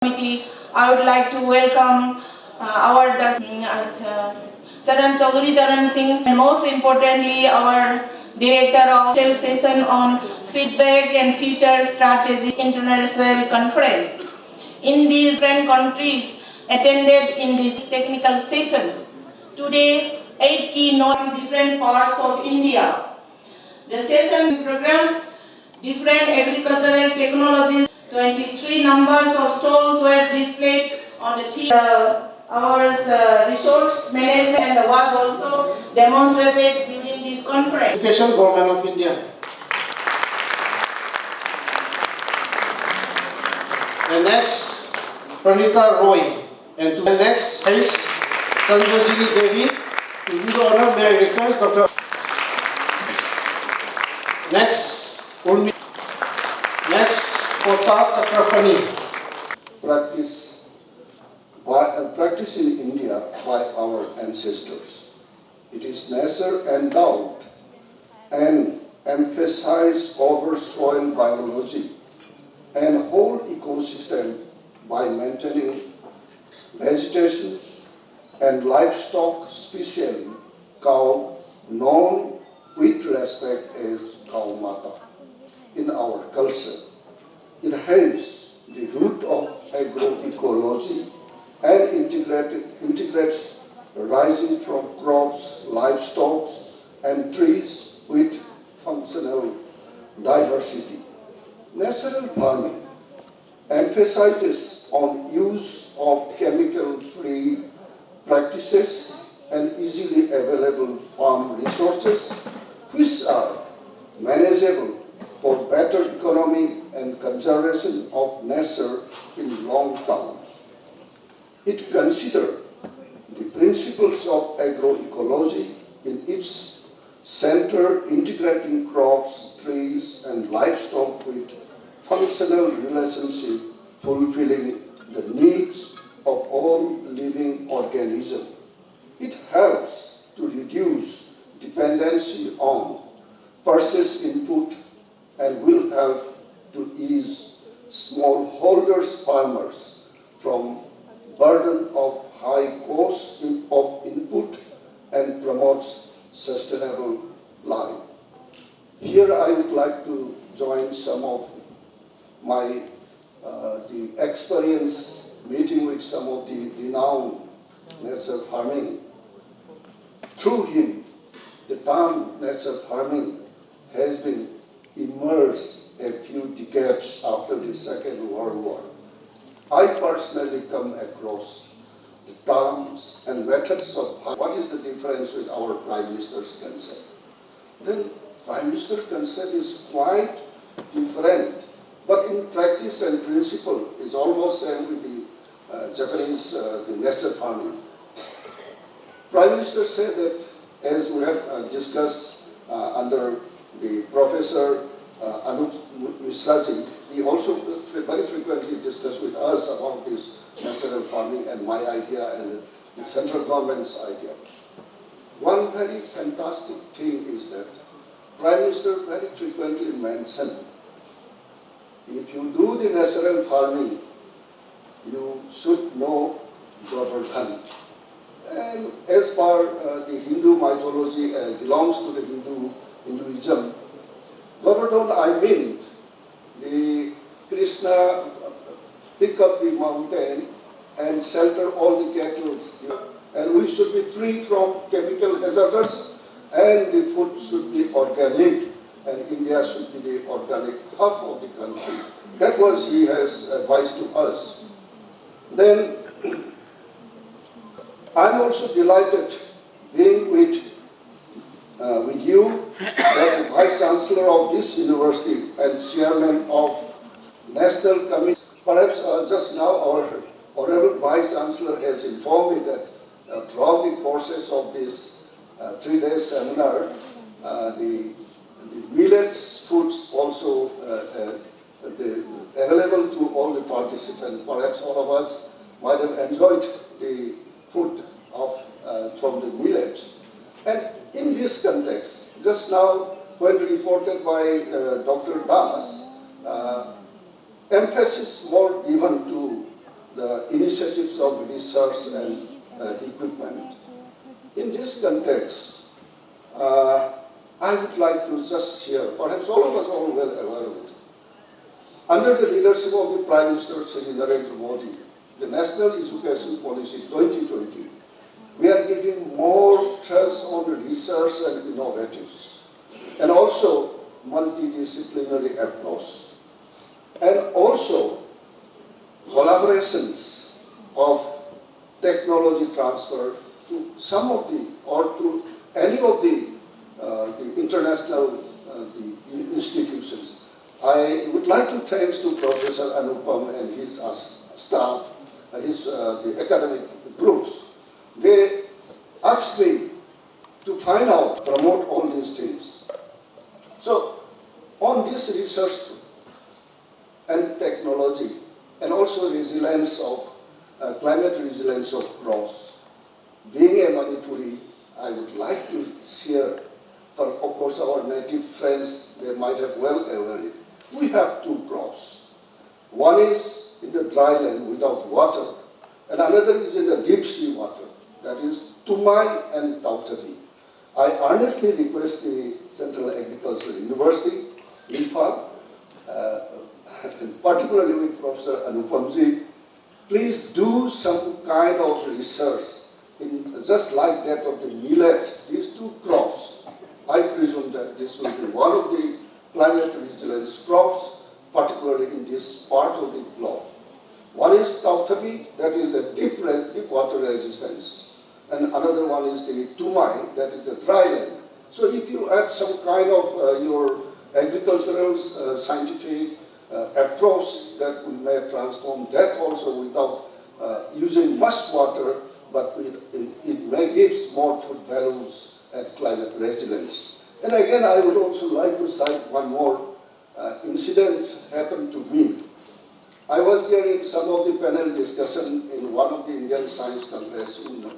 Committee, I would like to welcome our Charan Chaudhary Charan Singh, and most importantly our Director of Session on Feedback and Future Strategy International Conference. In these different countries attended in these technical sessions. Today, 8 keynote from different parts of India. The session program, different agricultural technologies, 23 numbers of stalls were displayed on the team. Our resource management was also demonstrated during this conference. Education Government of India. The next, Pranita Roy. And to the next is Chandrajini Devi. To do the honor, may I request Dr. Next, Urmi. Next, Kota Chakrapani. Practice in India by our ancestors. It is nature endowed and emphasize over soil biology and whole ecosystem by maintaining vegetation and livestock, especially cow, known with respect as cow mata in our culture. It has the root of agroecology and integrates rising from crops, livestock, and trees with functional diversity. Natural farming emphasizes on use of chemical-free practices and easily available farm resources, which are manageable for better economy and conservation of nature in long term. It considers the principles of agroecology in its center, integrating crops, trees, and livestock with functional relationship, fulfilling the needs of all living organisms. It helps to reduce dependency on purchased input and will help to ease smallholders farmers from burden of high cost of input and promotes sustainable life. Here I would like to join some of my the experience meeting with some of the renowned nature farming. Through him, the term nature farming has been immersed a few decades after the Second World War. I personally come across the terms and methods of what is the difference with our Prime Minister's concept. Then Prime Minister's concept is quite different, but in practice and principle is almost same with the Japanese the nature farming. Prime Minister said that, as we have discussed under the Professor Anup Misraji, he also very frequently discussed with us about this natural farming and my idea and the central government's idea. One very fantastic thing is that Prime Minister very frequently mentioned, if you do the natural farming, you should know Govardhan. And as per the Hindu mythology belongs to the Hinduism, Govardhan, I mean, the Krishna pick up the mountain and shelter all the cattle, and we should be free from chemical hazards, and the food should be organic, and India should be the organic hub of the country. That was he has advised to us. Then I'm also delighted being with you, the Vice Chancellor of this university and Chairman of National Committee. Perhaps just now our Honorable Vice Chancellor has informed me that throughout the process of this 3-day seminar, the millets foods also available to all the participants. Perhaps all of us might have enjoyed the food from the millet. And in this context, just now when reported by Dr. Das, emphasis more given to initiatives of research and equipment. In this context, I would like to just share, perhaps all of us are well aware of it. Under the leadership of the Prime Minister Shri Narendra Modi, the National Education Policy 2020, we are giving more trust on research and innovatives, and also multidisciplinary approach, and also collaborations of technology transfer to some of the, or to any of the international the institutions. I would like to thank to Professor Anupam and his staff, the academic groups. They asked me to find out, promote all these things. So, on this research and technology, and also resilience of, climate resilience of crops, being a Manipuri, I would like to share, for of course our native friends, they might have well aware it. We have two crops. One is in the dry land without water, and another is in the deep sea water, that is Tumai and Tautari. I earnestly request the Central Agricultural University, INFA, particularly with Professor Anupamji, please do some kind of research in just like that of the millet, these two crops. I presume that this will be one of the climate resilience crops, particularly in this part of the globe. One is Tautabi, that is a deep water resistance, and another one is the Tumai, that is a dry land. So if you add some kind of your agricultural scientific approach, that we may transform that also without using much water, but it may give more food values and climate resilience. And again, I would also like to cite one more incident happened to me. I was there in some of the panel discussion in one of the Indian Science Congress in